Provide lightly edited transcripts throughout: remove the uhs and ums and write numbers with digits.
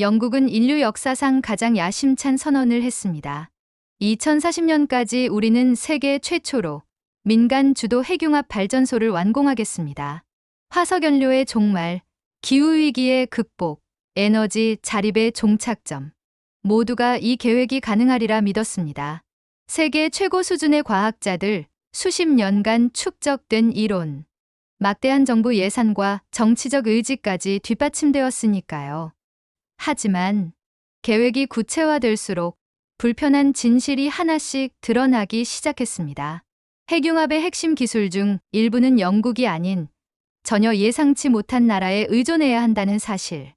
영국은 인류 역사상 가장 야심찬 선언을 했습니다. 2040년까지 우리는 세계 최초로 민간 주도 핵융합 발전소를 완공하겠습니다. 화석연료의 종말, 기후위기의 극복, 에너지 자립의 종착점. 모두가 이 계획이 가능하리라 믿었습니다. 세계 최고 수준의 과학자들, 수십 년간 축적된 이론, 막대한 정부 예산과 정치적 의지까지 뒷받침되었으니까요. 하지만 계획이 구체화될수록 불편한 진실이 하나씩 드러나기 시작했습니다. 핵융합의 핵심 기술 중 일부는 영국이 아닌 전혀 예상치 못한 나라에 의존해야 한다는 사실.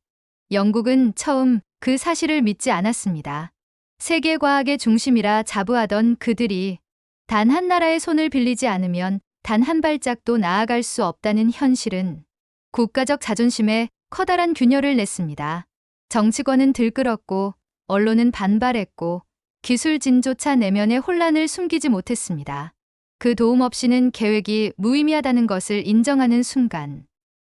영국은 처음 그 사실을 믿지 않았습니다. 세계 과학의 중심이라 자부하던 그들이 단 한 나라의 손을 빌리지 않으면 단 한 발짝도 나아갈 수 없다는 현실은 국가적 자존심에 커다란 균열을 냈습니다. 정치권은 들끓었고 언론은 반발했고 기술진조차 내면의 혼란을 숨기지 못했습니다. 그 도움 없이는 계획이 무의미하다는 것을 인정하는 순간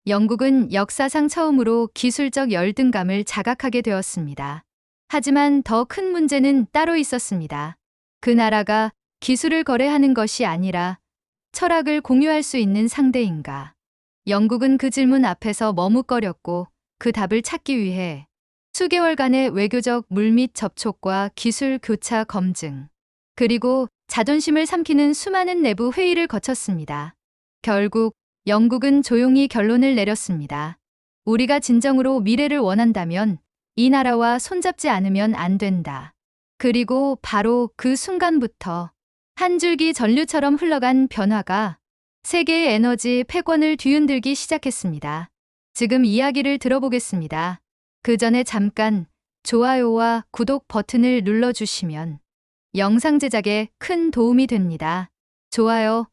영국은 역사상 처음으로 기술적 열등감을 자각하게 되었습니다. 하지만 더 큰 문제는 따로 있었습니다. 그 나라가 기술을 거래하는 것이 아니라 철학을 공유할 수 있는 상대인가. 영국은 그 질문 앞에서 머뭇거렸고 그 답을 찾기 위해 수개월간의 외교적 물밑 접촉과 기술 교차 검증, 그리고 자존심을 삼키는 수많은 내부 회의를 거쳤습니다. 결국 영국은 조용히 결론을 내렸습니다. 우리가 진정으로 미래를 원한다면 이 나라와 손잡지 않으면 안 된다. 그리고 바로 그 순간부터 한 줄기 전류처럼 흘러간 변화가 세계의 에너지 패권을 뒤흔들기 시작했습니다. 지금 이야기를 들어보겠습니다. 그 전에 잠깐 좋아요와 구독 버튼을 눌러주시면 영상 제작에 큰 도움이 됩니다. 좋아요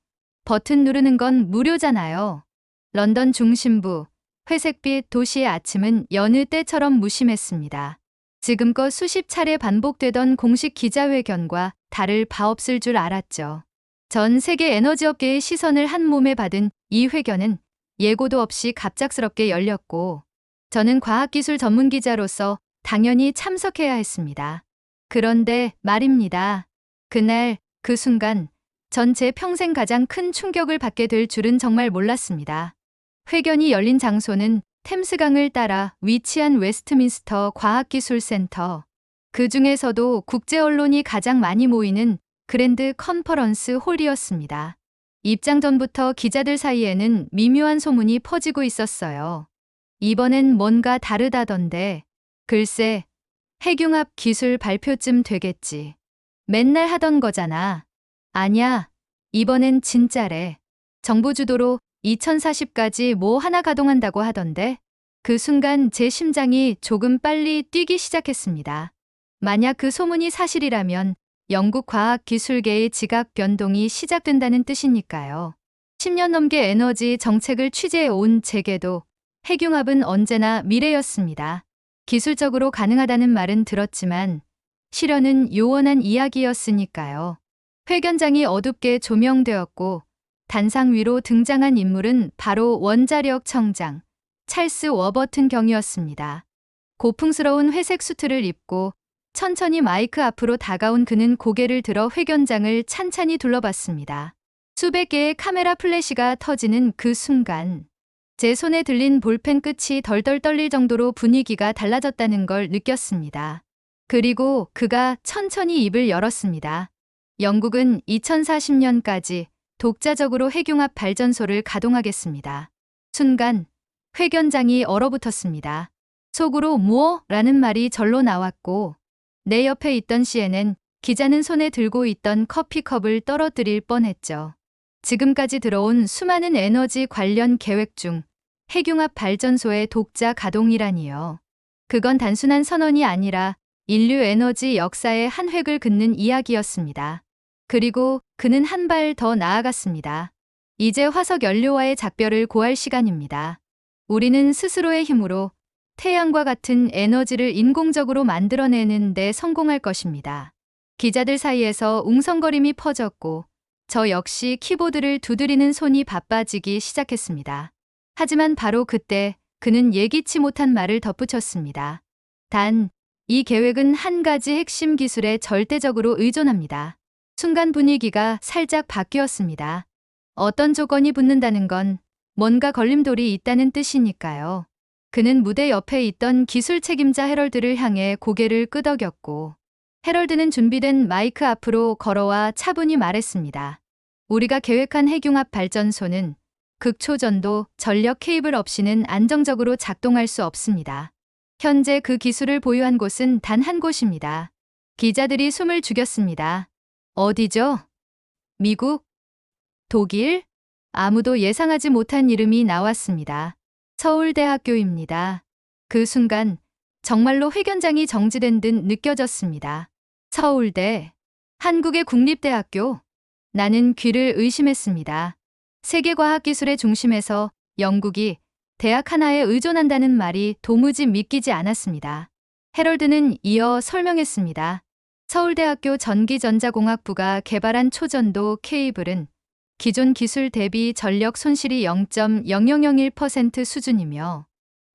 버튼 누르는 건 무료잖아요. 런던 중심부 회색빛 도시의 아침은 여느 때처럼 무심했습니다. 지금껏 수십 차례 반복되던 공식 기자회견과 다를 바 없을 줄 알았죠. 전 세계 에너지업계의 시선을 한 몸에 받은 이 회견은 예고도 없이 갑작스럽게 열렸고 저는 과학기술 전문 기자로서 당연히 참석해야 했습니다. 그런데 말입니다. 그날 그 순간 전 제 평생 가장 큰 충격을 받게 될 줄은 정말 몰랐습니다. 회견이 열린 장소는 템스강을 따라 위치한 웨스트민스터 과학기술센터. 그 중에서도 국제 언론이 가장 많이 모이는 그랜드 컨퍼런스 홀이었습니다. 입장 전부터 기자들 사이에는 미묘한 소문이 퍼지고 있었어요. 이번엔 뭔가 다르다던데. 글쎄, 핵융합 기술 발표쯤 되겠지. 맨날 하던 거잖아. 아냐, 이번엔 진짜래. 정부 주도로 2040까지 뭐 하나 가동한다고 하던데. 그 순간 제 심장이 조금 빨리 뛰기 시작했습니다. 만약 그 소문이 사실이라면 영국 과학기술계의 지각 변동이 시작된다는 뜻이니까요. 10년 넘게 에너지 정책을 취재해 온 제게도 핵융합은 언제나 미래였습니다. 기술적으로 가능하다는 말은 들었지만 실현은 요원한 이야기였으니까요. 회견장이 어둡게 조명되었고 단상 위로 등장한 인물은 바로 원자력 청장 찰스 워버튼 경이었습니다. 고풍스러운 회색 수트를 입고 천천히 마이크 앞으로 다가온 그는 고개를 들어 회견장을 찬찬히 둘러봤습니다. 수백 개의 카메라 플래시가 터지는 그 순간 제 손에 들린 볼펜 끝이 덜덜 떨릴 정도로 분위기가 달라졌다는 걸 느꼈습니다. 그리고 그가 천천히 입을 열었습니다. 영국은 2040년까지 독자적으로 핵융합 발전소를 가동하겠습니다. 순간 회견장이 얼어붙었습니다. 속으로 뭐? 라는 말이 절로 나왔고 내 옆에 있던 CNN 기자는 손에 들고 있던 커피컵을 떨어뜨릴 뻔했죠. 지금까지 들어온 수많은 에너지 관련 계획 중 핵융합 발전소의 독자 가동이라니요. 그건 단순한 선언이 아니라 인류 에너지 역사의 한 획을 긋는 이야기였습니다. 그리고 그는 한 발 더 나아갔습니다. 이제 화석 연료와의 작별을 고할 시간입니다. 우리는 스스로의 힘으로 태양과 같은 에너지를 인공적으로 만들어내는 데 성공할 것입니다. 기자들 사이에서 웅성거림이 퍼졌고 저 역시 키보드를 두드리는 손이 바빠지기 시작했습니다. 하지만 바로 그때 그는 예기치 못한 말을 덧붙였습니다. 단, 이 계획은 한 가지 핵심 기술에 절대적으로 의존합니다. 순간 분위기가 살짝 바뀌었습니다. 어떤 조건이 붙는다는 건 뭔가 걸림돌이 있다는 뜻이니까요. 그는 무대 옆에 있던 기술 책임자 해럴드를 향해 고개를 끄덕였고, 해럴드는 준비된 마이크 앞으로 걸어와 차분히 말했습니다. 우리가 계획한 핵융합 발전소는 극초전도 전력 케이블 없이는 안정적으로 작동할 수 없습니다. 현재 그 기술을 보유한 곳은 단 한 곳입니다. 기자들이 숨을 죽였습니다. 어디죠? 미국? 독일? 아무도 예상하지 못한 이름이 나왔습니다. 서울대학교입니다. 그 순간 정말로 회견장이 정지된 듯 느껴졌습니다. 서울대, 한국의 국립대학교. 나는 귀를 의심했습니다. 세계과학기술의 중심에서 영국이 대학 하나에 의존한다는 말이 도무지 믿기지 않았습니다. 해럴드는 이어 설명했습니다. 서울대학교 전기전자공학부가 개발한 초전도 케이블은 기존 기술 대비 전력 손실이 0.0001% 수준이며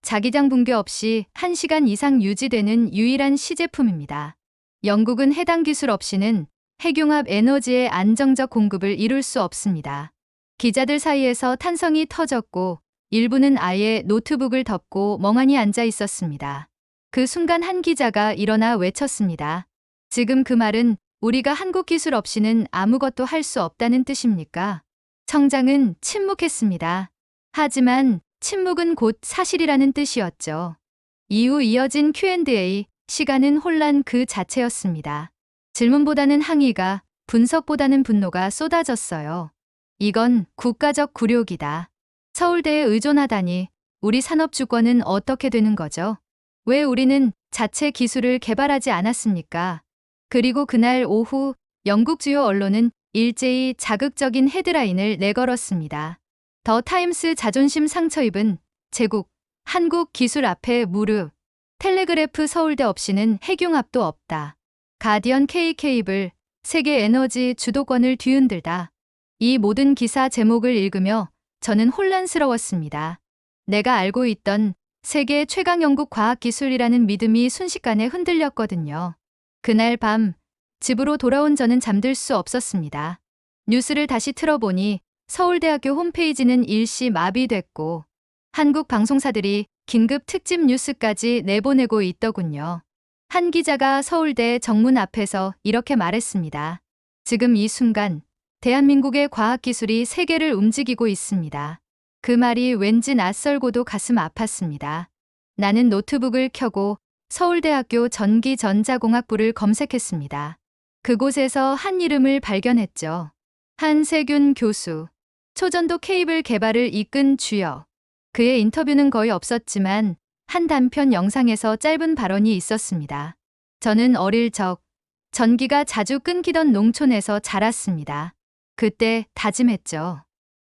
자기장 붕괴 없이 1시간 이상 유지되는 유일한 시제품입니다. 영국은 해당 기술 없이는 핵융합 에너지의 안정적 공급을 이룰 수 없습니다. 기자들 사이에서 탄성이 터졌고 일부는 아예 노트북을 덮고 멍하니 앉아 있었습니다. 그 순간 한 기자가 일어나 외쳤습니다. 지금 그 말은 우리가 한국 기술 없이는 아무것도 할 수 없다는 뜻입니까? 청장은 침묵했습니다. 하지만 침묵은 곧 사실이라는 뜻이었죠. 이후 이어진 Q&A, 시간은 혼란 그 자체였습니다. 질문보다는 항의가, 분석보다는 분노가 쏟아졌어요. 이건 국가적 굴욕이다. 서울대에 의존하다니 우리 산업 주권은 어떻게 되는 거죠? 왜 우리는 자체 기술을 개발하지 않았습니까? 그리고 그날 오후 영국 주요 언론은 일제히 자극적인 헤드라인을 내걸었습니다. 더 타임스 자존심 상처 입은 제국, 한국 기술 앞에 무릎. 텔레그래프 서울대 없이는 핵융합도 없다. 가디언 K 케이블, 세계 에너지 주도권을 뒤흔들다. 이 모든 기사 제목을 읽으며 저는 혼란스러웠습니다. 내가 알고 있던 세계 최강 영국 과학기술이라는 믿음이 순식간에 흔들렸거든요. 그날 밤 집으로 돌아온 저는 잠들 수 없었습니다. 뉴스를 다시 틀어보니 서울대학교 홈페이지는 일시 마비됐고 한국 방송사들이 긴급 특집 뉴스까지 내보내고 있더군요. 한 기자가 서울대 정문 앞에서 이렇게 말했습니다. 지금 이 순간 대한민국의 과학기술이 세계를 움직이고 있습니다. 그 말이 왠지 낯설고도 가슴 아팠습니다. 나는 노트북을 켜고 서울대학교 전기전자공학부를 검색했습니다. 그곳에서 한 이름을 발견했죠. 한세균 교수. 초전도 케이블 개발을 이끈 주역. 그의 인터뷰는 거의 없었지만 한 단편 영상에서 짧은 발언이 있었습니다. 저는 어릴 적 전기가 자주 끊기던 농촌에서 자랐습니다. 그때 다짐했죠.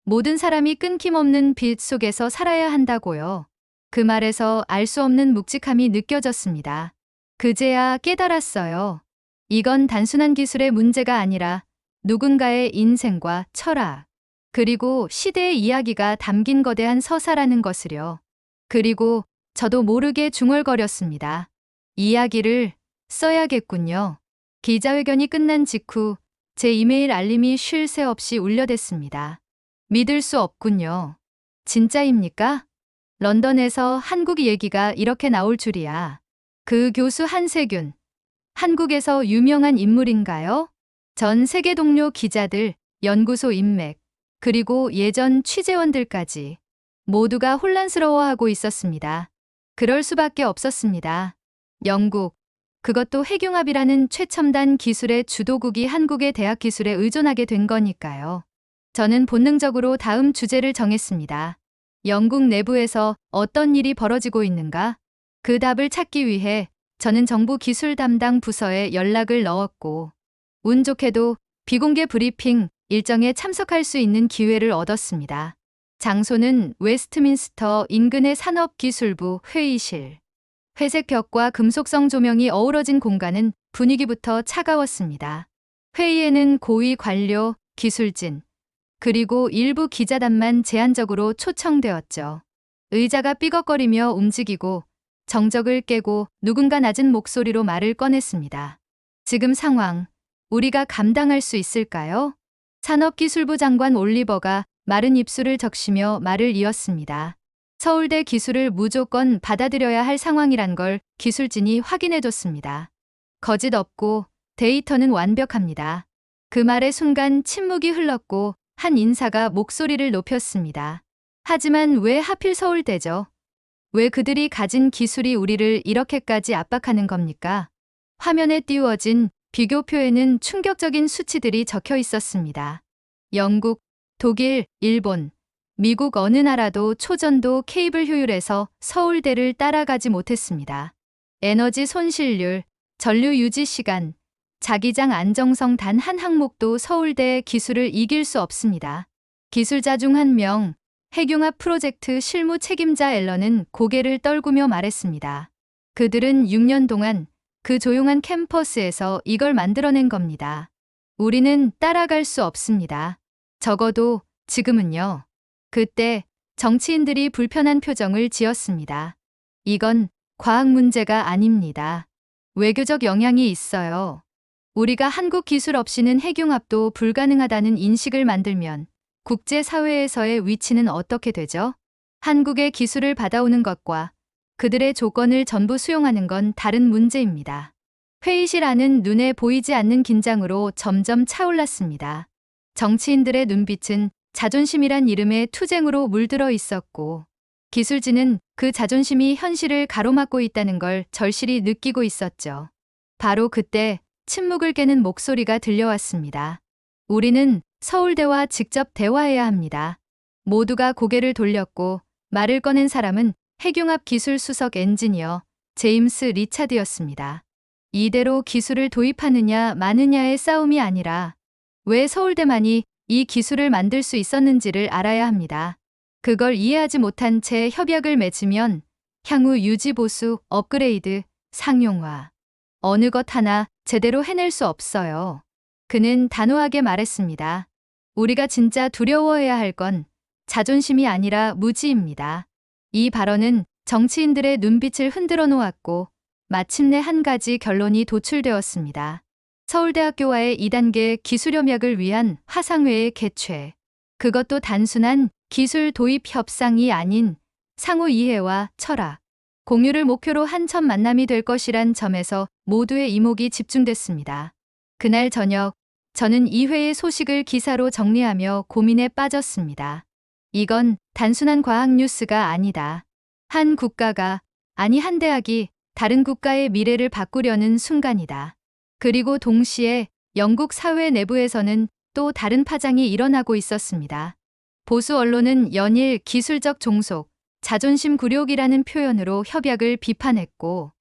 모든 사람이 끊김없는 빛 속에서 살아야 한다고요. 그 말에서 알 수 없는 묵직함이 느껴졌습니다. 그제야 깨달았어요. 이건 단순한 기술의 문제가 아니라 누군가의 인생과 철학, 그리고 시대의 이야기가 담긴 거대한 서사라는 것을요. 그리고 저도 모르게 중얼거렸습니다. 이야기를 써야겠군요. 기자회견이 끝난 직후 제 이메일 알림이 쉴 새 없이 울려댔습니다. 믿을 수 없군요. 진짜입니까? 런던에서 한국 얘기가 이렇게 나올 줄이야. 그 교수 한세균, 한국에서 유명한 인물인가요? 전 세계 동료 기자들, 연구소 인맥, 그리고 예전 취재원들까지 모두가 혼란스러워하고 있었습니다. 그럴 수밖에 없었습니다. 영국, 그것도 핵융합이라는 최첨단 기술의 주도국이 한국의 대학 기술에 의존하게 된 거니까요. 저는 본능적으로 다음 주제를 정했습니다. 영국 내부에서 어떤 일이 벌어지고 있는가? 그 답을 찾기 위해 저는 정부 기술 담당 부서에 연락을 넣었고, 운 좋게도 비공개 브리핑 일정에 참석할 수 있는 기회를 얻었습니다. 장소는 웨스트민스터 인근의 산업기술부 회의실. 회색 벽과 금속성 조명이 어우러진 공간은 분위기부터 차가웠습니다. 회의에는 고위 관료, 기술진, 그리고 일부 기자단만 제한적으로 초청되었죠. 의자가 삐걱거리며 움직이고 정적을 깨고 누군가 낮은 목소리로 말을 꺼냈습니다. 지금 상황, 우리가 감당할 수 있을까요? 산업기술부 장관 올리버가 마른 입술을 적시며 말을 이었습니다. 서울대 기술을 무조건 받아들여야 할 상황이란 걸 기술진이 확인해줬습니다. 거짓 없고 데이터는 완벽합니다. 그 말의 순간 침묵이 흘렀고 한 인사가 목소리를 높였습니다. 하지만 왜 하필 서울대죠? 왜 그들이 가진 기술이 우리를 이렇게까지 압박하는 겁니까? 화면에 띄워진 비교표에는 충격적인 수치들이 적혀 있었습니다. 영국, 독일, 일본, 미국 어느 나라도 초전도 케이블 효율에서 서울대를 따라가지 못했습니다. 에너지 손실률, 전류 유지 시간, 자기장 안정성 단 한 항목도 서울대의 기술을 이길 수 없습니다. 기술자 중 한 명, 핵융합 프로젝트 실무 책임자 앨런은 고개를 떨구며 말했습니다. 그들은 6년 동안 그 조용한 캠퍼스에서 이걸 만들어낸 겁니다. 우리는 따라갈 수 없습니다. 적어도 지금은요. 그때 정치인들이 불편한 표정을 지었습니다. 이건 과학 문제가 아닙니다. 외교적 영향이 있어요. 우리가 한국 기술 없이는 핵융합도 불가능하다는 인식을 만들면 국제사회에서의 위치는 어떻게 되죠? 한국의 기술을 받아오는 것과 그들의 조건을 전부 수용하는 건 다른 문제입니다. 회의실 안은 눈에 보이지 않는 긴장으로 점점 차올랐습니다. 정치인들의 눈빛은 자존심이란 이름의 투쟁으로 물들어 있었고 기술진은 그 자존심이 현실을 가로막고 있다는 걸 절실히 느끼고 있었죠. 바로 그때 침묵을 깨는 목소리가 들려왔습니다. 우리는 서울대와 직접 대화해야 합니다. 모두가 고개를 돌렸고 말을 꺼낸 사람은 핵융합 기술 수석 엔지니어 제임스 리차드였습니다. 이대로 기술을 도입하느냐 마느냐의 싸움이 아니라 왜 서울대만이 이 기술을 만들 수 있었는지를 알아야 합니다. 그걸 이해하지 못한 채 협약을 맺으면 향후 유지 보수, 업그레이드, 상용화 어느 것 하나 제대로 해낼 수 없어요. 그는 단호하게 말했습니다. 우리가 진짜 두려워해야 할 건 자존심이 아니라 무지입니다. 이 발언은 정치인들의 눈빛을 흔들어 놓았고 마침내 한 가지 결론이 도출되었습니다. 서울대학교와의 2단계 기술협약을 위한 화상회의 개최. 그것도 단순한 기술 도입 협상이 아닌 상호 이해와 철학, 공유를 목표로 한 첫 만남이 될 것이란 점에서 모두의 이목이 집중됐습니다. 그날 저녁 저는 이 회의 소식을 기사로 정리하며 고민에 빠졌습니다. 이건 단순한 과학 뉴스가 아니다. 한 국가가, 아니 한 대학이 다른 국가의 미래를 바꾸려는 순간이다. 그리고 동시에 영국 사회 내부에서는 또 다른 파장이 일어나고 있었습니다. 보수 언론은 연일 기술적 종속, 자존심 굴욕이라는 표현으로 협약을 비판했고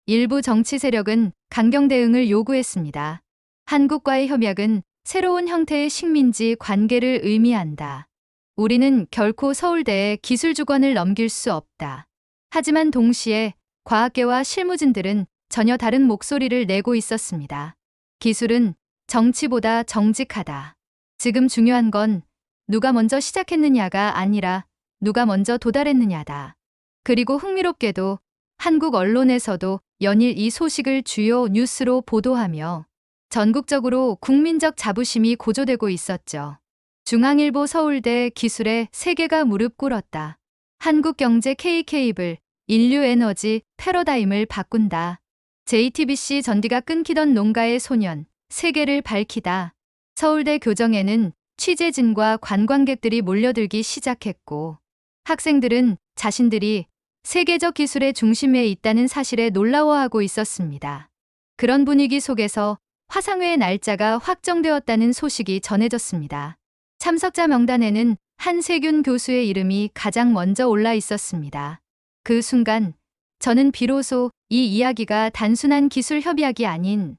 일부 정치 세력은 강경 대응을 요구했습니다. 한국과의 협약은 새로운 형태의 식민지 관계를 의미한다. 우리는 결코 서울대에 기술 주권을 넘길 수 없다. 하지만 동시에 과학계와 실무진들은 전혀 다른 목소리를 내고 있었습니다. 기술은 정치보다 정직하다. 지금 중요한 건 누가 먼저 시작했느냐가 아니라 누가 먼저 도달했느냐다. 그리고 흥미롭게도 한국 언론에서도 연일 이 소식을 주요 뉴스로 보도하며 전국적으로 국민적 자부심이 고조되고 있었죠. 중앙일보 서울대 기술의 세계가 무릎 꿇었다. 한국경제 K케이블 인류에너지 패러다임을 바꾼다. JTBC 전기가 끊기던 농가의 소년 세계를 밝히다. 서울대 교정에는 취재진과 관광객들이 몰려들기 시작했고 학생들은 자신들이 세계적 기술의 중심에 있다는 사실에 놀라워하고 있었습니다. 그런 분위기 속에서 화상회의 날짜가 확정되었다는 소식이 전해졌습니다. 참석자 명단에는 한세균 교수의 이름이 가장 먼저 올라 있었습니다. 그 순간 저는 비로소 이 이야기가 단순한 기술 협약이 아닌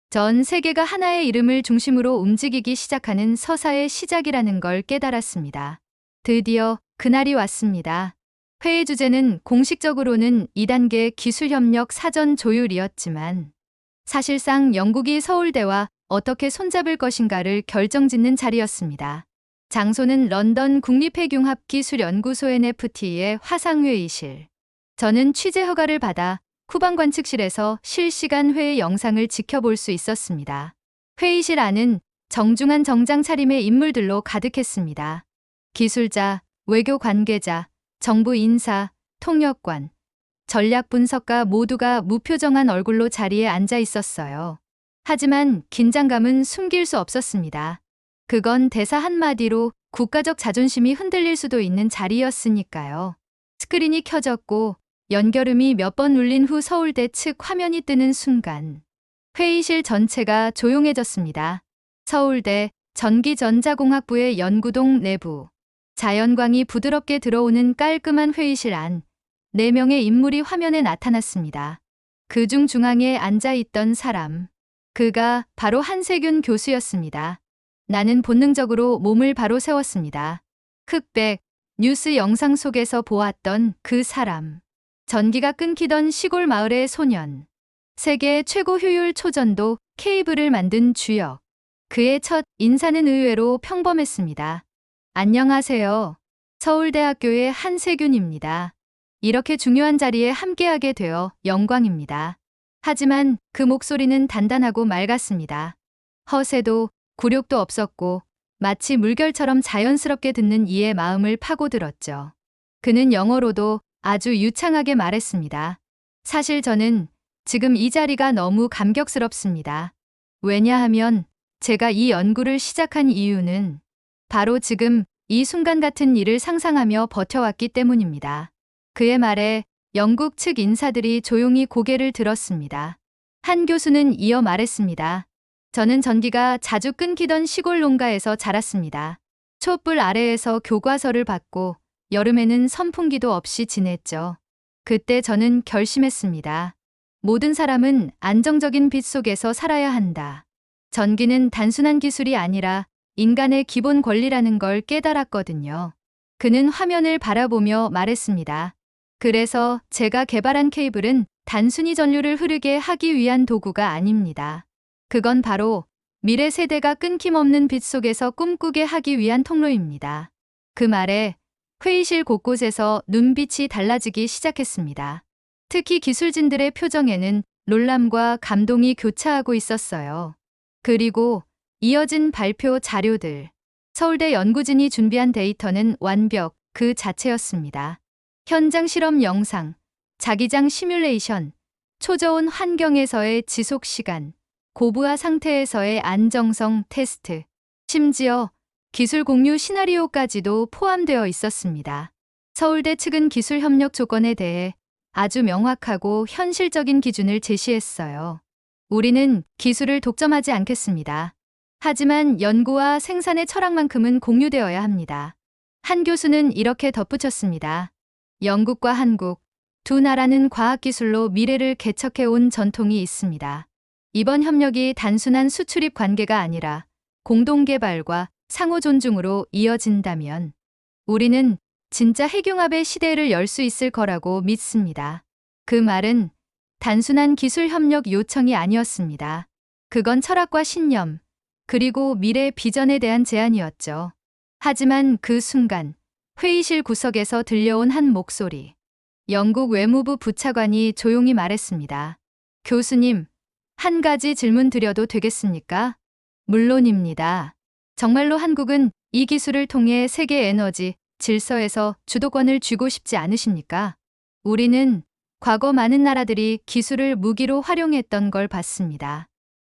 전 세계가 하나의 이름을 중심으로 움직이기 시작하는 서사의 시작이라는 걸 깨달았습니다. 드디어 그날이 왔습니다. 회의 주제는 공식적으로는 2단계 기술협력 사전 조율이었지만 사실상 영국이 서울대와 어떻게 손잡을 것인가를 결정짓는 자리였습니다. 장소는 런던 국립핵융합기술연구소 NFT의 화상회의실. 저는 취재 허가를 받아 후방 관측실에서 실시간 회의 영상을 지켜볼 수 있었습니다. 회의실 안은 정중한 정장 차림의 인물들로 가득했습니다. 기술자, 외교 관계자, 정부 인사, 통역관, 전략 분석가 모두가 무표정한 얼굴로 자리에 앉아 있었어요. 하지만 긴장감은 숨길 수 없었습니다. 그건 대사 한마디로 국가적 자존심이 흔들릴 수도 있는 자리였으니까요. 스크린이 켜졌고 연결음이 몇 번 울린 후 서울대 측 화면이 뜨는 순간 회의실 전체가 조용해졌습니다. 서울대 전기전자공학부의 연구동 내부. 자연광이 부드럽게 들어오는 깔끔한 회의실 안. 4명의 인물이 화면에 나타났습니다. 그중 중앙에 앉아있던 사람. 그가 바로 한세균 교수였습니다. 나는 본능적으로 몸을 바로 세웠습니다. 흑백, 뉴스 영상 속에서 보았던 그 사람. 전기가 끊기던 시골 마을의 소년. 세계 최고 효율 초전도 케이블을 만든 주역. 그의 첫 인사는 의외로 평범했습니다. 안녕하세요. 서울대학교의 한세균입니다. 이렇게 중요한 자리에 함께하게 되어 영광입니다. 하지만 그 목소리는 단단하고 맑았습니다. 허세도 굴욕도 없었고 마치 물결처럼 자연스럽게 듣는 이의 마음을 파고들었죠. 그는 영어로도 아주 유창하게 말했습니다. 사실 저는 지금 이 자리가 너무 감격스럽습니다. 왜냐하면 제가 이 연구를 시작한 이유는 바로 지금 이 순간 같은 일을 상상하며 버텨왔기 때문입니다. 그의 말에 영국 측 인사들이 조용히 고개를 들었습니다. 한 교수는 이어 말했습니다. 저는 전기가 자주 끊기던 시골 농가에서 자랐습니다. 촛불 아래에서 교과서를 받고 여름에는 선풍기도 없이 지냈죠. 그때 저는 결심했습니다. 모든 사람은 안정적인 빛 속에서 살아야 한다. 전기는 단순한 기술이 아니라 인간의 기본 권리라는 걸 깨달았거든요. 그는 화면을 바라보며 말했습니다. 그래서 제가 개발한 케이블은 단순히 전류를 흐르게 하기 위한 도구가 아닙니다. 그건 바로 미래 세대가 끊김없는 빛 속에서 꿈꾸게 하기 위한 통로입니다. 그 말에 회의실 곳곳에서 눈빛이 달라지기 시작했습니다. 특히 기술진들의 표정에는 놀람과 감동이 교차하고 있었어요. 그리고 이어진 발표 자료들. 서울대 연구진이 준비한 데이터는 완벽 그 자체였습니다. 현장 실험 영상, 자기장 시뮬레이션, 초저온 환경에서의 지속 시간, 고부하 상태에서의 안정성 테스트, 심지어 기술 공유 시나리오까지도 포함되어 있었습니다. 서울대 측은 기술 협력 조건에 대해 아주 명확하고 현실적인 기준을 제시했어요. 우리는 기술을 독점하지 않겠습니다. 하지만 연구와 생산의 철학만큼은 공유되어야 합니다. 한 교수는 이렇게 덧붙였습니다. 영국과 한국, 두 나라는 과학기술로 미래를 개척해온 전통이 있습니다. 이번 협력이 단순한 수출입 관계가 아니라 공동개발과 상호 존중으로 이어진다면 우리는 진짜 핵융합의 시대를 열 수 있을 거라고 믿습니다. 그 말은 단순한 기술 협력 요청이 아니었습니다. 그건 철학과 신념, 그리고 미래 비전에 대한 제안이었죠. 하지만 그 순간 회의실 구석에서 들려온 한 목소리. 영국 외무부 부차관이 조용히 말했습니다. 교수님, 한 가지 질문 드려도 되겠습니까? 물론입니다. 정말로 한국은 이 기술을 통해 세계 에너지 질서에서 주도권을 쥐고 싶지 않으십니까? 우리는 과거 많은 나라들이 기술을 무기로 활용했던 걸 봤습니다.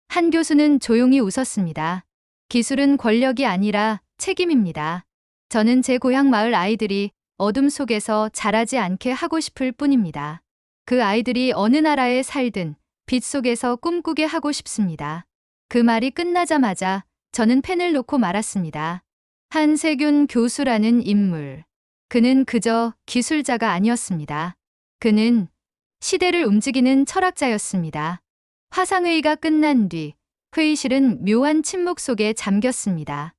한 교수는 조용히 웃었습니다. 기술은 권력이 아니라 책임입니다. 저는 제 고향 마을 아이들이 어둠 속에서 자라지 않게 하고 싶을 뿐입니다. 그 아이들이 어느 나라에 살든 빛 속에서 꿈꾸게 하고 싶습니다. 그 말이 끝나자마자 저는 펜을 놓고 말았습니다. 한세균 교수라는 인물. 그는 그저 기술자가 아니었습니다. 그는 시대를 움직이는 철학자였습니다. 화상회의가 끝난 뒤 회의실은 묘한 침묵 속에 잠겼습니다.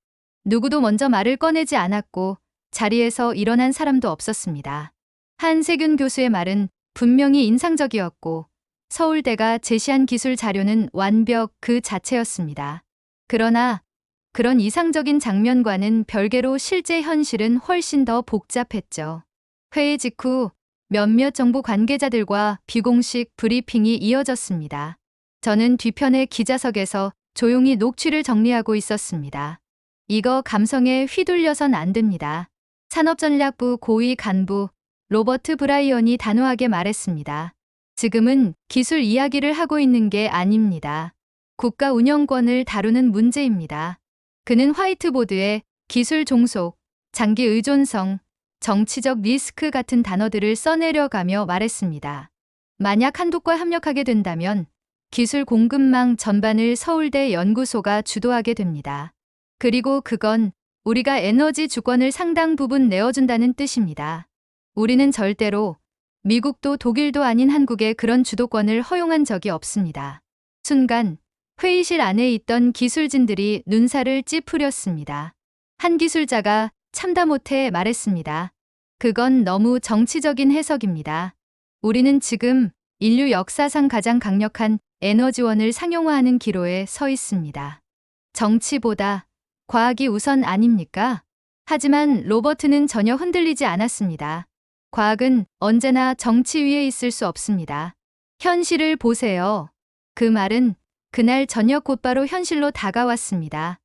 누구도 먼저 말을 꺼내지 않았고 자리에서 일어난 사람도 없었습니다. 한세균 교수의 말은 분명히 인상적이었고 서울대가 제시한 기술 자료는 완벽 그 자체였습니다. 그러나 그런 이상적인 장면과는 별개로 실제 현실은 훨씬 더 복잡했죠. 회의 직후 몇몇 정부 관계자들과 비공식 브리핑이 이어졌습니다. 저는 뒤편의 기자석에서 조용히 녹취를 정리하고 있었습니다. 이거 감성에 휘둘려선 안 됩니다. 산업전략부 고위 간부 로버트 브라이언이 단호하게 말했습니다. 지금은 기술 이야기를 하고 있는 게 아닙니다. 국가 운영권을 다루는 문제입니다. 그는 화이트보드에 기술 종속, 장기 의존성, 정치적 리스크 같은 단어들을 써내려가며 말했습니다. 만약 한국과 협력하게 된다면 기술 공급망 전반을 서울대 연구소가 주도하게 됩니다. 그리고 그건 우리가 에너지 주권을 상당 부분 내어준다는 뜻입니다. 우리는 절대로 미국도 독일도 아닌 한국에 그런 주도권을 허용한 적이 없습니다. 순간 회의실 안에 있던 기술진들이 눈살을 찌푸렸습니다. 한 기술자가 참다 못해 말했습니다. 그건 너무 정치적인 해석입니다. 우리는 지금 인류 역사상 가장 강력한 에너지원을 상용화하는 기로에 서 있습니다. 정치보다 과학이 우선 아닙니까? 하지만 로버트는 전혀 흔들리지 않았습니다. 과학은 언제나 정치 위에 있을 수 없습니다. 현실을 보세요. 그 말은 그날 저녁 곧바로 현실로 다가왔습니다.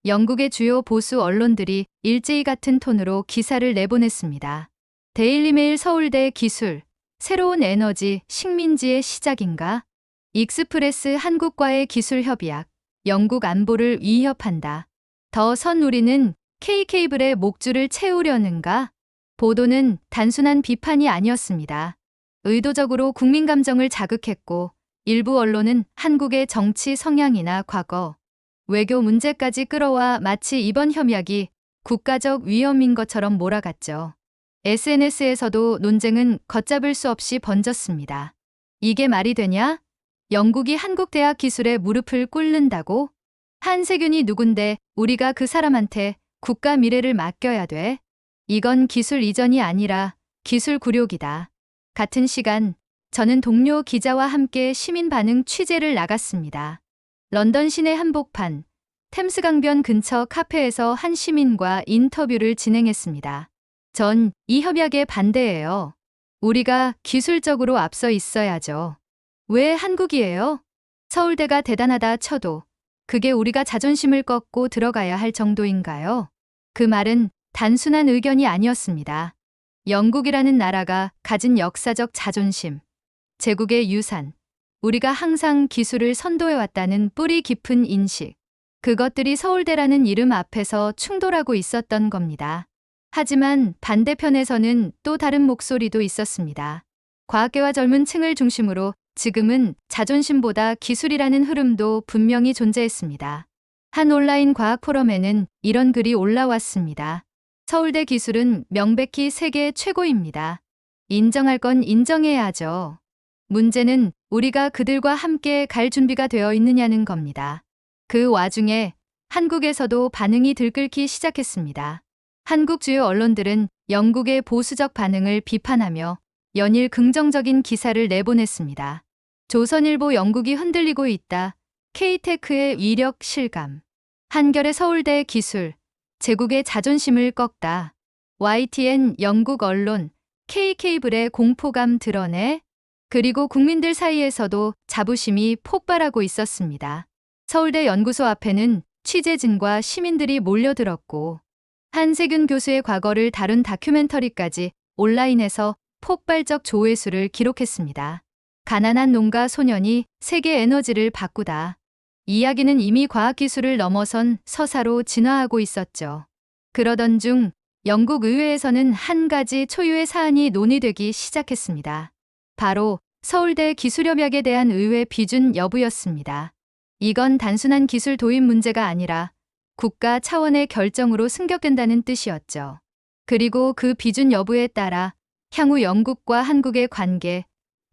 영국의 주요 보수 언론들이 일제히 같은 톤으로 기사를 내보냈습니다. 데일리메일 서울대 기술, 새로운 에너지, 식민지의 시작인가? 익스프레스 한국과의 기술 협약, 영국 안보를 위협한다. 더 선 우리는 K케이블의 목줄을 채우려는가? 보도는 단순한 비판이 아니었습니다. 의도적으로 국민 감정을 자극했고 일부 언론은 한국의 정치 성향이나 과거, 외교 문제까지 끌어와 마치 이번 협약이 국가적 위험인 것처럼 몰아갔죠. SNS에서도 논쟁은 걷잡을 수 없이 번졌습니다. 이게 말이 되냐? 영국이 한국 대학 기술에 무릎을 꿇는다고? 한세균이 누군데 우리가 그 사람한테 국가 미래를 맡겨야 돼? 이건 기술 이전이 아니라 기술 굴욕이다. 같은 시간 저는 동료 기자와 함께 시민 반응 취재를 나갔습니다. 런던 시내 한복판, 템스강변 근처 카페에서 한 시민과 인터뷰를 진행했습니다. 전 이 협약에 반대해요. 우리가 기술적으로 앞서 있어야죠. 왜 한국이에요? 서울대가 대단하다 쳐도 그게 우리가 자존심을 꺾고 들어가야 할 정도인가요? 그 말은 단순한 의견이 아니었습니다. 영국이라는 나라가 가진 역사적 자존심, 제국의 유산, 우리가 항상 기술을 선도해왔다는 뿌리 깊은 인식, 그것들이 서울대라는 이름 앞에서 충돌하고 있었던 겁니다. 하지만 반대편에서는 또 다른 목소리도 있었습니다. 과학계와 젊은 층을 중심으로 지금은 자존심보다 기술이라는 흐름도 분명히 존재했습니다. 한 온라인 과학 포럼에는 이런 글이 올라왔습니다. 서울대 기술은 명백히 세계 최고입니다. 인정할 건 인정해야 하죠. 문제는 우리가 그들과 함께 갈 준비가 되어 있느냐는 겁니다. 그 와중에 한국에서도 반응이 들끓기 시작했습니다. 한국 주요 언론들은 영국의 보수적 반응을 비판하며 연일 긍정적인 기사를 내보냈습니다. 조선일보 영국이 흔들리고 있다. K테크의 위력 실감. 한겨레 서울대 기술. 제국의 자존심을 꺾다. YTN 영국 언론. K케이블의 공포감 드러내. 그리고 국민들 사이에서도 자부심이 폭발하고 있었습니다. 서울대 연구소 앞에는 취재진과 시민들이 몰려들었고 한세균 교수의 과거를 다룬 다큐멘터리까지 온라인에서 폭발적 조회수를 기록했습니다. 가난한 농가 소년이 세계 에너지를 바꾸다. 이야기는 이미 과학기술을 넘어선 서사로 진화하고 있었죠. 그러던 중 영국 의회에서는 한 가지 초유의 사안이 논의되기 시작했습니다. 바로 서울대 기술협약에 대한 의회 비준 여부였습니다. 이건 단순한 기술 도입 문제가 아니라 국가 차원의 결정으로 승격된다는 뜻이었죠. 그리고 그 비준 여부에 따라 향후 영국과 한국의 관계,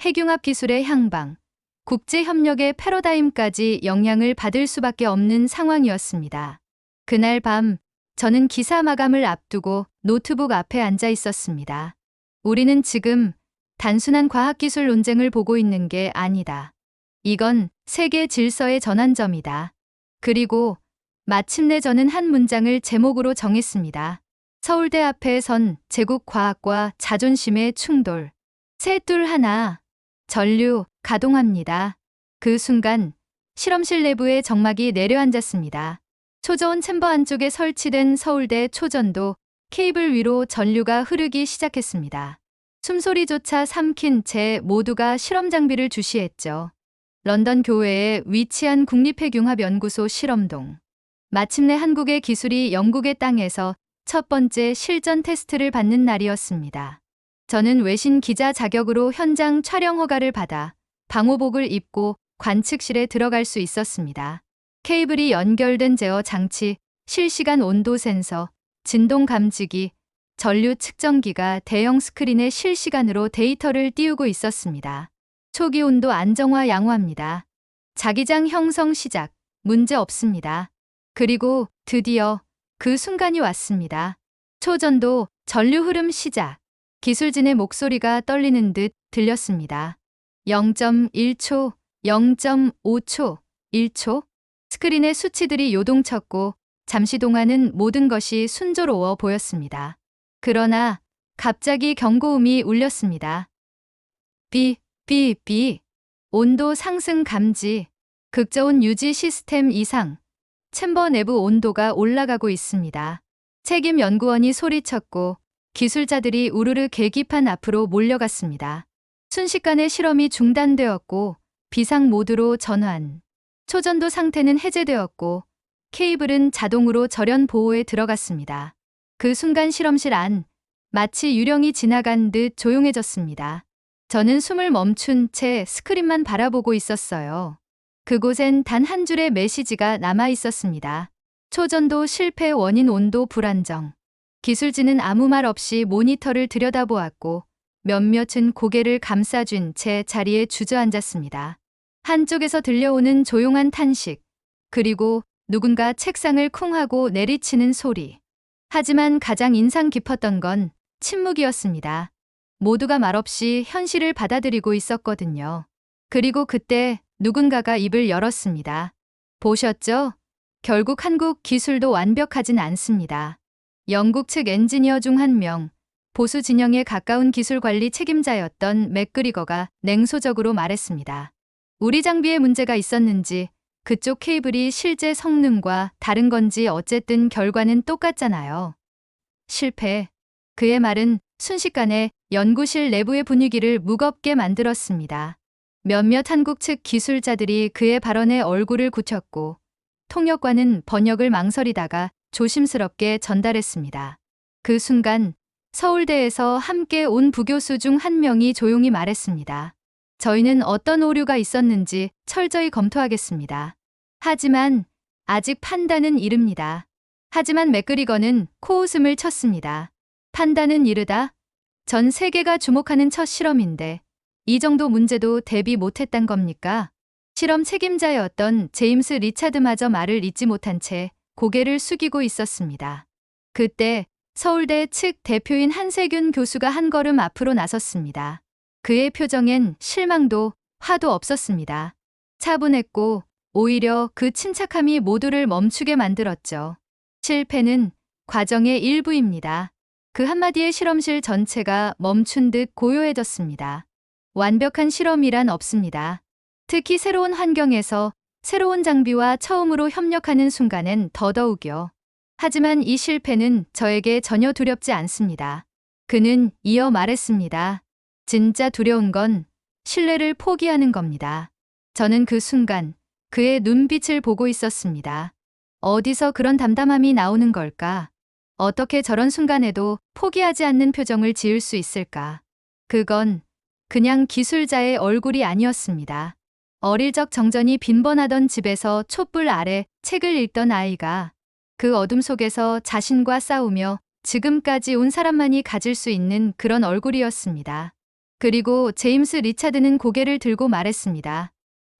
핵융합 기술의 향방, 국제협력의 패러다임까지 영향을 받을 수밖에 없는 상황이었습니다. 그날 밤 저는 기사 마감을 앞두고 노트북 앞에 앉아 있었습니다. 우리는 지금 단순한 과학기술 논쟁을 보고 있는 게 아니다. 이건 세계 질서의 전환점이다. 그리고 마침내 저는 한 문장을 제목으로 정했습니다. 서울대 앞에 선 제국 과학과 자존심의 충돌. 셋, 둘, 하나. 전류 가동합니다. 그 순간 실험실 내부에 정막이 내려앉았습니다. 초저온 챔버 안쪽에 설치된 서울대 초전도 케이블 위로 전류가 흐르기 시작했습니다. 숨소리조차 삼킨 채 모두가 실험 장비를 주시했죠. 런던 교외에 위치한 국립핵융합연구소 실험동. 마침내 한국의 기술이 영국의 땅에서 첫 번째 실전 테스트를 받는 날이었습니다. 저는 외신 기자 자격으로 현장 촬영 허가를 받아 방호복을 입고 관측실에 들어갈 수 있었습니다. 케이블이 연결된 제어 장치, 실시간 온도 센서, 진동 감지기, 전류 측정기가 대형 스크린에 실시간으로 데이터를 띄우고 있었습니다. 초기 온도 안정화 양호합니다. 자기장 형성 시작, 문제 없습니다. 그리고 드디어 그 순간이 왔습니다. 초전도 전류 흐름 시작. 기술진의 목소리가 떨리는 듯 들렸습니다. 0.1초, 0.5초, 1초. 스크린의 수치들이 요동쳤고 잠시 동안은 모든 것이 순조로워 보였습니다. 그러나 갑자기 경고음이 울렸습니다. 비. 온도 상승 감지. 극저온 유지 시스템 이상. 챔버 내부 온도가 올라가고 있습니다. 책임 연구원이 소리쳤고 기술자들이 우르르 계기판 앞으로 몰려갔습니다. 순식간에 실험이 중단되었고 비상 모드로 전환. 초전도 상태는 해제되었고 케이블은 자동으로 절연 보호에 들어갔습니다. 그 순간 실험실 안 마치 유령이 지나간 듯 조용해졌습니다. 저는 숨을 멈춘 채 스크린만 바라보고 있었어요. 그곳엔 단 한 줄의 메시지가 남아 있었습니다. 초전도 실패 원인 온도 불안정. 기술진은 아무 말 없이 모니터를 들여다보았고 몇몇은 고개를 감싸준 채 자리에 주저앉았습니다. 한쪽에서 들려오는 조용한 탄식, 그리고 누군가 책상을 쿵 하고 내리치는 소리. 하지만 가장 인상 깊었던 건 침묵이었습니다. 모두가 말없이 현실을 받아들이고 있었거든요. 그리고 그때 누군가가 입을 열었습니다. 보셨죠? 결국 한국 기술도 완벽하진 않습니다. 영국 측 엔지니어 중 한 명, 보수 진영에 가까운 기술 관리 책임자였던 맥그리거가 냉소적으로 말했습니다. 우리 장비에 문제가 있었는지, 그쪽 케이블이 실제 성능과 다른 건지 어쨌든 결과는 똑같잖아요. 실패. 그의 말은 순식간에 연구실 내부의 분위기를 무겁게 만들었습니다. 몇몇 한국 측 기술자들이 그의 발언에 얼굴을 굳혔고 통역관은 번역을 망설이다가 조심스럽게 전달했습니다. 그 순간 서울대에서 함께 온 부교수 중 한 명이 조용히 말했습니다. 저희는 어떤 오류가 있었는지 철저히 검토하겠습니다. 하지만 아직 판단은 이릅니다. 하지만 맥그리거는 코웃음을 쳤습니다. 판단은 이르다? 전 세계가 주목하는 첫 실험인데 이 정도 문제도 대비 못했단 겁니까? 실험 책임자였던 제임스 리차드마저 말을 잇지 못한 채 고개를 숙이고 있었습니다. 그때 서울대 측 대표인 한세균 교수가 한 걸음 앞으로 나섰습니다. 그의 표정엔 실망도 화도 없었습니다. 차분했고 오히려 그 침착함이 모두를 멈추게 만들었죠. 실패는 과정의 일부입니다. 그 한마디에 실험실 전체가 멈춘 듯 고요해졌습니다. 완벽한 실험이란 없습니다. 특히 새로운 환경에서 새로운 장비와 처음으로 협력하는 순간엔 더더욱요. 하지만 이 실패는 저에게 전혀 두렵지 않습니다. 그는 이어 말했습니다. 진짜 두려운 건 신뢰를 포기하는 겁니다. 저는 그 순간 그의 눈빛을 보고 있었습니다. 어디서 그런 담담함이 나오는 걸까? 어떻게 저런 순간에도 포기하지 않는 표정을 지을 수 있을까? 그건 그냥 기술자의 얼굴이 아니었습니다. 어릴 적 정전이 빈번하던 집에서 촛불 아래 책을 읽던 아이가 그 어둠 속에서 자신과 싸우며 지금까지 온 사람만이 가질 수 있는 그런 얼굴이었습니다. 그리고 제임스 리차드는 고개를 들고 말했습니다.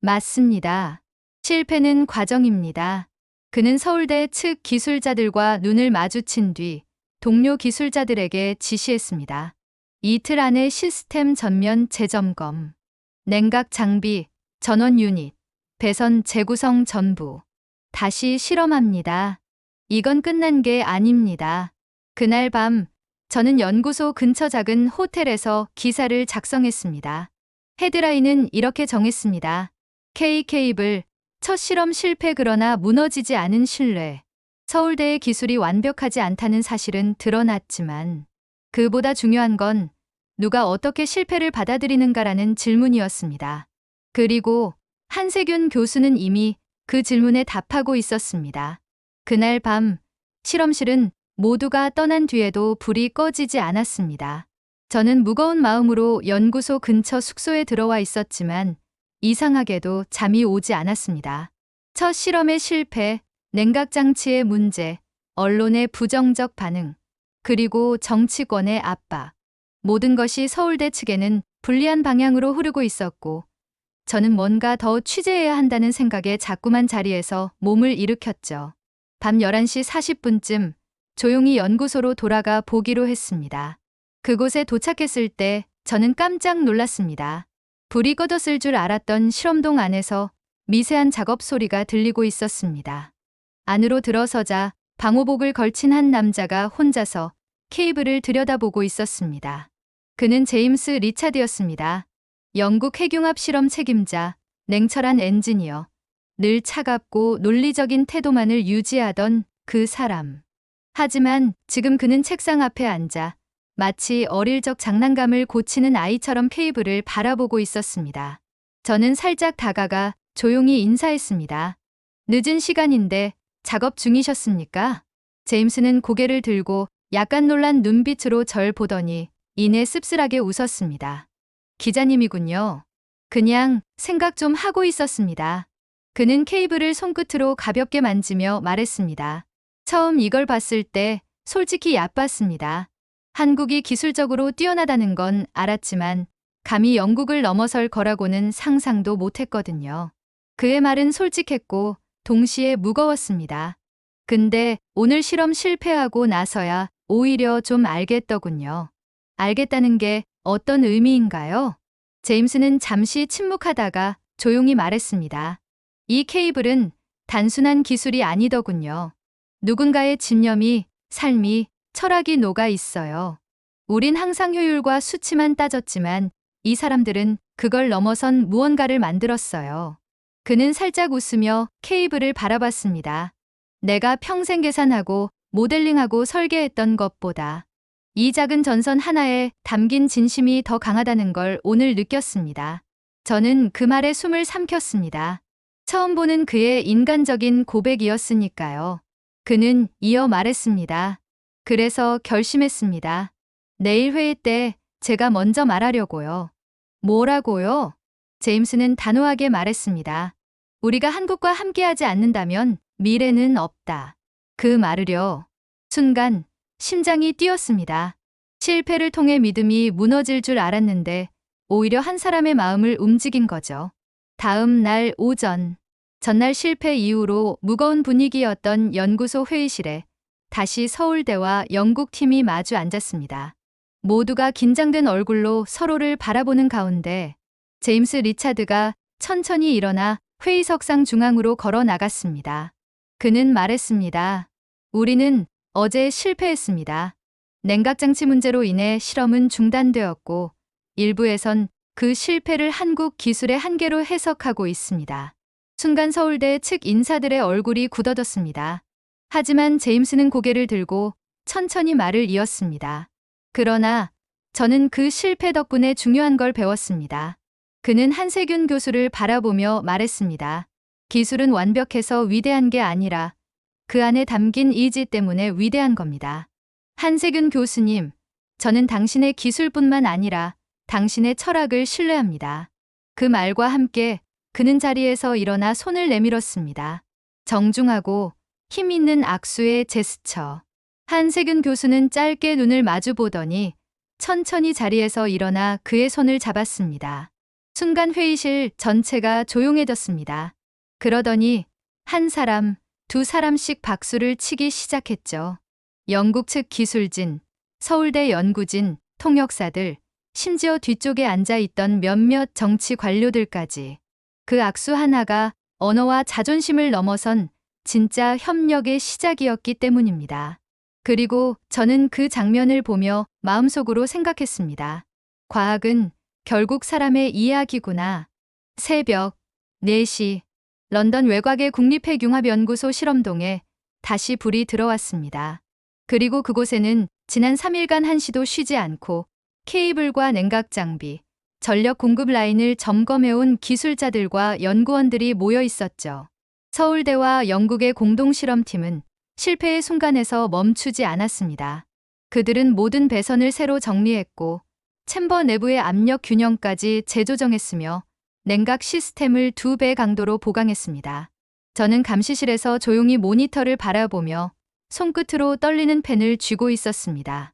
맞습니다. 실패는 과정입니다. 그는 서울대 측 기술자들과 눈을 마주친 뒤 동료 기술자들에게 지시했습니다. 이틀 안에 시스템 전면 재점검, 냉각 장비, 전원 유닛, 배선 재구성 전부 다시 실험합니다. 이건 끝난 게 아닙니다. 그날 밤 저는 연구소 근처 작은 호텔에서 기사를 작성했습니다. 헤드라인은 이렇게 정했습니다. K 케이블, 첫 실험 실패 그러나 무너지지 않은 신뢰. 서울대의 기술이 완벽하지 않다는 사실은 드러났지만 그보다 중요한 건 누가 어떻게 실패를 받아들이는가라는 질문이었습니다. 그리고 한세균 교수는 이미 그 질문에 답하고 있었습니다. 그날 밤 실험실은 모두가 떠난 뒤에도 불이 꺼지지 않았습니다. 저는 무거운 마음으로 연구소 근처 숙소에 들어와 있었지만 이상하게도 잠이 오지 않았습니다. 첫 실험의 실패, 냉각장치의 문제, 언론의 부정적 반응, 그리고 정치권의 압박. 모든 것이 서울대 측에는 불리한 방향으로 흐르고 있었고 저는 뭔가 더 취재해야 한다는 생각에 자꾸만 자리에서 몸을 일으켰죠. 밤 11시 40분쯤 조용히 연구소로 돌아가 보기로 했습니다. 그곳에 도착했을 때 저는 깜짝 놀랐습니다. 불이 꺼졌을 줄 알았던 실험동 안에서 미세한 작업 소리가 들리고 있었습니다. 안으로 들어서자 방호복을 걸친 한 남자가 혼자서 케이블을 들여다보고 있었습니다. 그는 제임스 리차드였습니다. 영국 핵융합 실험 책임자, 냉철한 엔지니어, 늘 차갑고 논리적인 태도만을 유지하던 그 사람. 하지만 지금 그는 책상 앞에 앉아 마치 어릴 적 장난감을 고치는 아이처럼 케이블을 바라보고 있었습니다. 저는 살짝 다가가 조용히 인사했습니다. 늦은 시간인데 작업 중이셨습니까? 제임스는 고개를 들고 약간 놀란 눈빛으로 절 보더니 이내 씁쓸하게 웃었습니다. 기자님이군요. 그냥 생각 좀 하고 있었습니다. 그는 케이블을 손끝으로 가볍게 만지며 말했습니다. 처음 이걸 봤을 때 솔직히 얕봤습니다. 한국이 기술적으로 뛰어나다는 건 알았지만 감히 영국을 넘어설 거라고는 상상도 못했거든요. 그의 말은 솔직했고 동시에 무거웠습니다. 근데 오늘 실험 실패하고 나서야 오히려 좀 알겠더군요. 알겠다는 게 어떤 의미인가요? 제임스는 잠시 침묵하다가 조용히 말했습니다. 이 케이블은 단순한 기술이 아니더군요. 누군가의 집념이, 삶이, 철학이 녹아 있어요. 우린 항상 효율과 수치만 따졌지만 이 사람들은 그걸 넘어선 무언가를 만들었어요. 그는 살짝 웃으며 케이블을 바라봤습니다. 내가 평생 계산하고 모델링하고 설계했던 것보다 이 작은 전선 하나에 담긴 진심이 더 강하다는 걸 오늘 느꼈습니다. 저는 그 말에 숨을 삼켰습니다. 처음 보는 그의 인간적인 고백이었으니까요. 그는 이어 말했습니다. 그래서 결심했습니다. 내일 회의 때 제가 먼저 말하려고요. 뭐라고요? 제임스는 단호하게 말했습니다. 우리가 한국과 함께하지 않는다면 미래는 없다. 그 말을요. 순간 심장이 뛰었습니다. 실패를 통해 믿음이 무너질 줄 알았는데 오히려 한 사람의 마음을 움직인 거죠. 다음 날 오전, 전날 실패 이후로 무거운 분위기였던 연구소 회의실에 다시 서울대와 영국 팀이 마주 앉았습니다. 모두가 긴장된 얼굴로 서로를 바라보는 가운데 제임스 리차드가 천천히 일어나 회의석상 중앙으로 걸어 나갔습니다. 그는 말했습니다. 우리는 어제 실패했습니다. 냉각장치 문제로 인해 실험은 중단되었고 일부에선 그 실패를 한국 기술의 한계로 해석하고 있습니다. 순간 서울대 측 인사들의 얼굴이 굳어졌습니다. 하지만 제임스는 고개를 들고 천천히 말을 이었습니다. 그러나 저는 그 실패 덕분에 중요한 걸 배웠습니다. 그는 한세균 교수를 바라보며 말했습니다. 기술은 완벽해서 위대한 게 아니라 그 안에 담긴 의지 때문에 위대한 겁니다. 한세균 교수님, 저는 당신의 기술뿐만 아니라 당신의 철학을 신뢰합니다. 그 말과 함께 그는 자리에서 일어나 손을 내밀었습니다. 정중하고 힘 있는 악수의 제스처. 한세균 교수는 짧게 눈을 마주 보더니 천천히 자리에서 일어나 그의 손을 잡았습니다. 순간 회의실 전체가 조용해졌습니다. 그러더니 한 사람, 두 사람씩 박수를 치기 시작했죠. 영국 측 기술진, 서울대 연구진, 통역사들, 심지어 뒤쪽에 앉아있던 몇몇 정치 관료들까지. 그 악수 하나가 언어와 자존심을 넘어선 진짜 협력의 시작이었기 때문입니다. 그리고 저는 그 장면을 보며 마음속으로 생각했습니다. 과학은 결국 사람의 이야기구나. 새벽 4시 런던 외곽의 국립핵융합연구소 실험동에 다시 불이 들어왔습니다. 그리고 그곳에는 지난 3일간 한시도 쉬지 않고 케이블과 냉각 장비, 전력 공급 라인을 점검해온 기술자들과 연구원들이 모여 있었죠. 서울대와 영국의 공동실험팀은 실패의 순간에서 멈추지 않았습니다. 그들은 모든 배선을 새로 정리했고 챔버 내부의 압력 균형까지 재조정했으며 냉각 시스템을 2배 강도로 보강했습니다. 저는 감시실에서 조용히 모니터를 바라보며 손끝으로 떨리는 펜을 쥐고 있었습니다.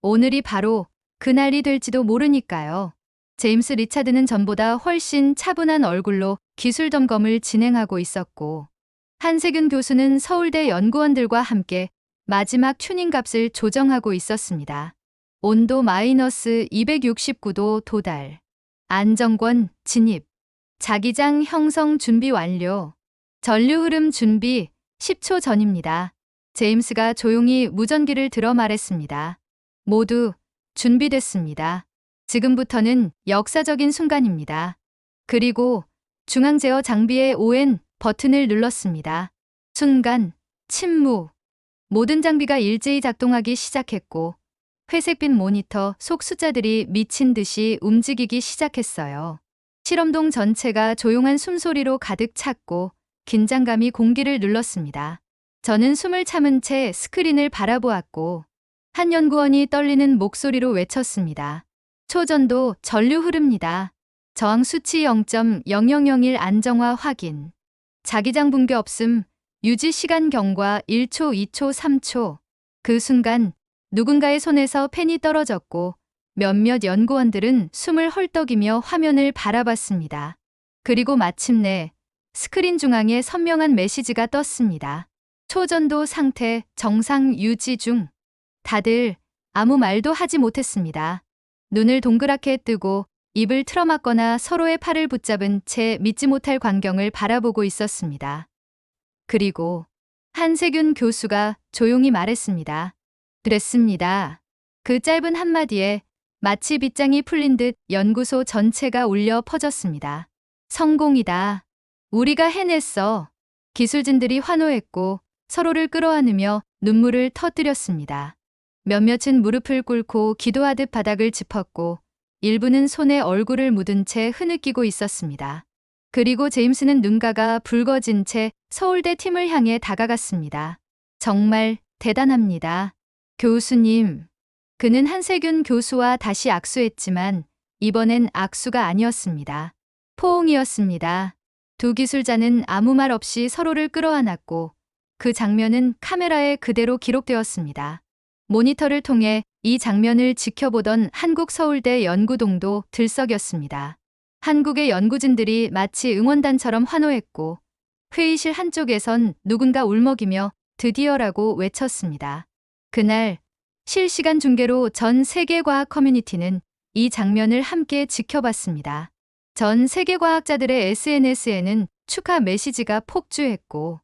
오늘이 바로 그날이 될지도 모르니까요. 제임스 리차드는 전보다 훨씬 차분한 얼굴로 기술 점검을 진행하고 있었고, 한세균 교수는 서울대 연구원들과 함께 마지막 튜닝 값을 조정하고 있었습니다. 온도 마이너스 269도 도달. 안정권 진입. 자기장 형성 준비 완료. 전류 흐름 준비 10초 전입니다. 제임스가 조용히 무전기를 들어 말했습니다. 모두 준비됐습니다. 지금부터는 역사적인 순간입니다. 그리고 중앙 제어 장비의 ON 버튼을 눌렀습니다. 순간 침묵. 모든 장비가 일제히 작동하기 시작했고 회색빛 모니터 속 숫자들이 미친 듯이 움직이기 시작했어요. 실험동 전체가 조용한 숨소리로 가득 찼고 긴장감이 공기를 눌렀습니다. 저는 숨을 참은 채 스크린을 바라보았고 한 연구원이 떨리는 목소리로 외쳤습니다. 초전도 전류 흐릅니다. 저항 수치 0.0001 안정화 확인. 자기장 붕괴 없음. 유지 시간 경과 1초, 2초, 3초. 그 순간 누군가의 손에서 펜이 떨어졌고 몇몇 연구원들은 숨을 헐떡이며 화면을 바라봤습니다. 그리고 마침내 스크린 중앙에 선명한 메시지가 떴습니다. 초전도 상태 정상 유지 중. 다들 아무 말도 하지 못했습니다. 눈을 동그랗게 뜨고 입을 틀어막거나 서로의 팔을 붙잡은 채 믿지 못할 광경을 바라보고 있었습니다. 그리고 한세균 교수가 조용히 말했습니다. 그랬습니다. 그 짧은 한마디에 마치 빗장이 풀린 듯 연구소 전체가 울려 퍼졌습니다. 성공이다. 우리가 해냈어. 기술진들이 환호했고 서로를 끌어안으며 눈물을 터뜨렸습니다. 몇몇은 무릎을 꿇고 기도하듯 바닥을 짚었고 일부는 손에 얼굴을 묻은 채 흐느끼고 있었습니다. 그리고 제임스는 눈가가 붉어진 채 서울대 팀을 향해 다가갔습니다. 정말 대단합니다. 교수님. 그는 한세균 교수와 다시 악수했지만 이번엔 악수가 아니었습니다. 포옹이었습니다. 두 기술자는 아무 말 없이 서로를 끌어안았고 그 장면은 카메라에 그대로 기록되었습니다. 모니터를 통해 이 장면을 지켜보던 한국 서울대 연구동도 들썩였습니다. 한국의 연구진들이 마치 응원단처럼 환호했고 회의실 한쪽에선 누군가 울먹이며 드디어라고 외쳤습니다. 그날 실시간 중계로 전 세계 과학 커뮤니티는 이 장면을 함께 지켜봤습니다. 전 세계 과학자들의 SNS에는 축하 메시지가 폭주했고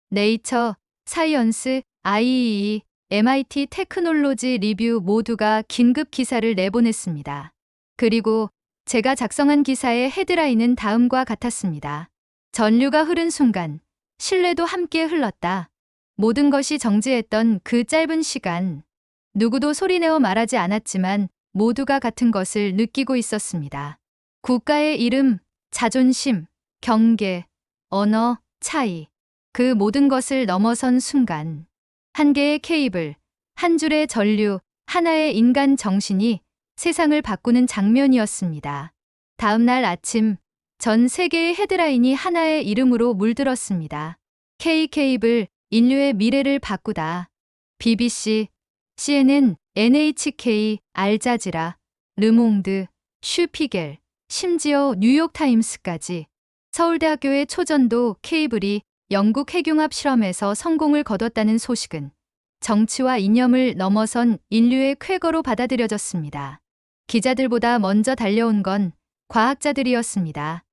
네이처, 사이언스, IEEE, MIT 테크놀로지 리뷰 모두가 긴급 기사를 내보냈습니다. 그리고 제가 작성한 기사의 헤드라인은 다음과 같았습니다. 전류가 흐른 순간 신뢰도 함께 흘렀다. 모든 것이 정지했던 그 짧은 시간. 누구도 소리내어 말하지 않았지만 모두가 같은 것을 느끼고 있었습니다. 국가의 이름, 자존심, 경계, 언어, 차이. 그 모든 것을 넘어선 순간. 한 개의 케이블, 한 줄의 전류, 하나의 인간 정신이 세상을 바꾸는 장면이었습니다. 다음 날 아침, 전 세계의 헤드라인이 하나의 이름으로 물들었습니다. K-케이블, 인류의 미래를 바꾸다. BBC, CNN, NHK, 알자지라, 르몽드, 슈피겔, 심지어 뉴욕타임스까지. 서울대학교의 초전도 케이블이 영국 핵융합 실험에서 성공을 거뒀다는 소식은 정치와 이념을 넘어선 인류의 쾌거로 받아들여졌습니다. 기자들보다 먼저 달려온 건 과학자들이었습니다.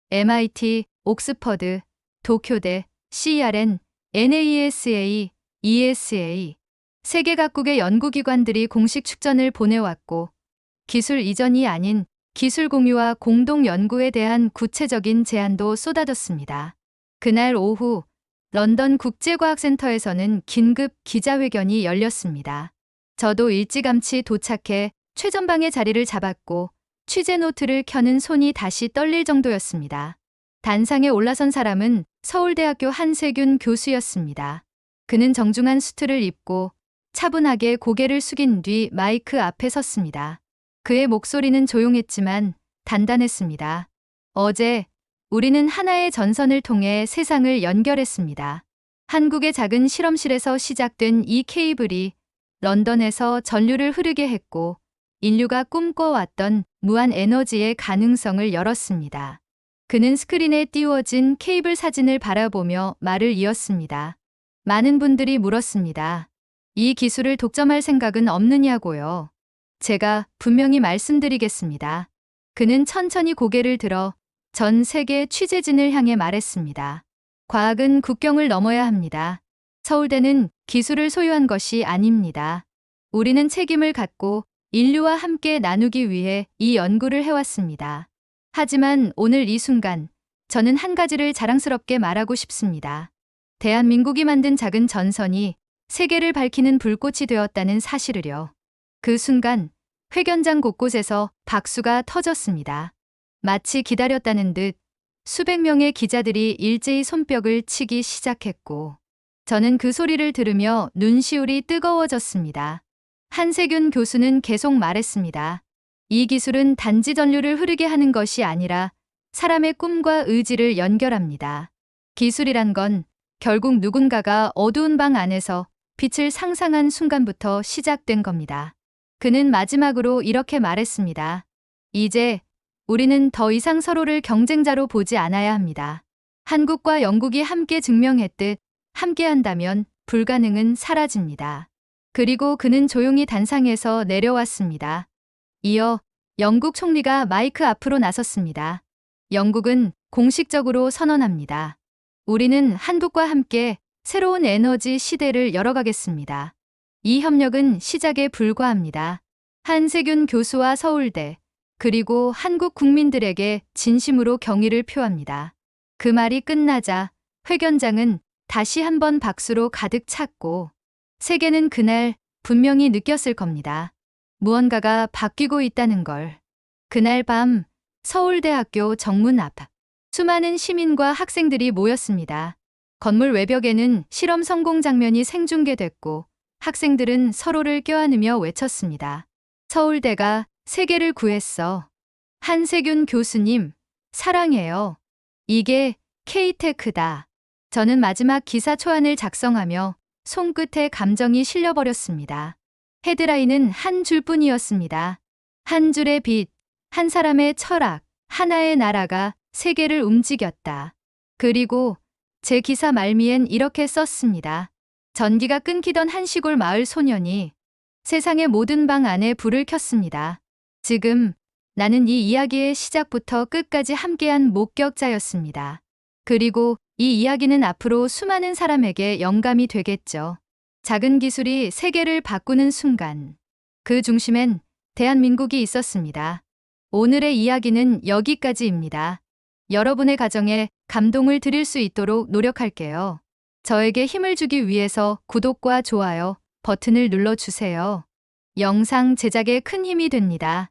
MIT, 옥스퍼드, 도쿄대, CERN, NASA, ESA, 세계 각국의 연구기관들이 공식 축전을 보내왔고 기술 이전이 아닌 기술 공유와 공동 연구에 대한 구체적인 제안도 쏟아졌습니다. 그날 오후 런던 국제과학센터에서는 긴급 기자회견이 열렸습니다. 저도 일찌감치 도착해 최전방의 자리를 잡았고 취재 노트를 켜는 손이 다시 떨릴 정도였습니다. 단상에 올라선 사람은 서울대학교 한세균 교수였습니다. 그는 정중한 수트를 입고 차분하게 고개를 숙인 뒤 마이크 앞에 섰습니다. 그의 목소리는 조용했지만 단단했습니다. 어제 우리는 하나의 전선을 통해 세상을 연결했습니다. 한국의 작은 실험실에서 시작된 이 케이블이 런던에서 전류를 흐르게 했고 인류가 꿈꿔왔던 무한 에너지의 가능성을 열었습니다. 그는 스크린에 띄워진 케이블 사진을 바라보며 말을 이었습니다. 많은 분들이 물었습니다. 이 기술을 독점할 생각은 없느냐고요. 제가 분명히 말씀드리겠습니다. 그는 천천히 고개를 들어 전 세계 취재진을 향해 말했습니다. 과학은 국경을 넘어야 합니다. 서울대는 기술을 소유한 것이 아닙니다. 우리는 책임을 갖고 인류와 함께 나누기 위해 이 연구를 해왔습니다. 하지만 오늘 이 순간 저는 한 가지를 자랑스럽게 말하고 싶습니다. 대한민국이 만든 작은 전선이 세계를 밝히는 불꽃이 되었다는 사실을요. 그 순간 회견장 곳곳에서 박수가 터졌습니다. 마치 기다렸다는 듯 수백 명의 기자들이 일제히 손뼉을 치기 시작했고 저는 그 소리를 들으며 눈시울이 뜨거워졌습니다. 한세균 교수는 계속 말했습니다. 이 기술은 단지 전류를 흐르게 하는 것이 아니라 사람의 꿈과 의지를 연결합니다. 기술이란 건 결국 누군가가 어두운 방 안에서 빛을 상상한 순간부터 시작된 겁니다. 그는 마지막으로 이렇게 말했습니다. 이제 우리는 더 이상 서로를 경쟁자로 보지 않아야 합니다. 한국과 영국이 함께 증명했듯 함께한다면 불가능은 사라집니다. 그리고 그는 조용히 단상에서 내려왔습니다. 이어 영국 총리가 마이크 앞으로 나섰습니다. 영국은 공식적으로 선언합니다. 우리는 한국과 함께 새로운 에너지 시대를 열어가겠습니다. 이 협력은 시작에 불과합니다. 한세균 교수와 서울대, 그리고 한국 국민들에게 진심으로 경의를 표합니다. 그 말이 끝나자 회견장은 다시 한번 박수로 가득 찼고 세계는 그날 분명히 느꼈을 겁니다. 무언가가 바뀌고 있다는 걸. 그날 밤 서울대학교 정문 앞 수많은 시민과 학생들이 모였습니다. 건물 외벽에는 실험 성공 장면이 생중계됐고 학생들은 서로를 껴안으며 외쳤습니다. 서울대가 세계를 구했어. 한세균 교수님, 사랑해요. 이게 K-테크다. 저는 마지막 기사 초안을 작성하며 손끝에 감정이 실려버렸습니다. 헤드라인은 한 줄뿐이었습니다. 한 줄의 빛, 한 사람의 철학, 하나의 나라가 세계를 움직였다. 그리고 제 기사 말미엔 이렇게 썼습니다. 전기가 끊기던 한 시골 마을 소년이 세상의 모든 방 안에 불을 켰습니다. 지금 나는 이 이야기의 시작부터 끝까지 함께한 목격자였습니다. 그리고 이 이야기는 앞으로 수많은 사람에게 영감이 되겠죠. 작은 기술이 세계를 바꾸는 순간, 그 중심엔 대한민국이 있었습니다. 오늘의 이야기는 여기까지입니다. 여러분의 가정에 감동을 드릴 수 있도록 노력할게요. 저에게 힘을 주기 위해서 구독과 좋아요 버튼을 눌러주세요. 영상 제작에 큰 힘이 됩니다.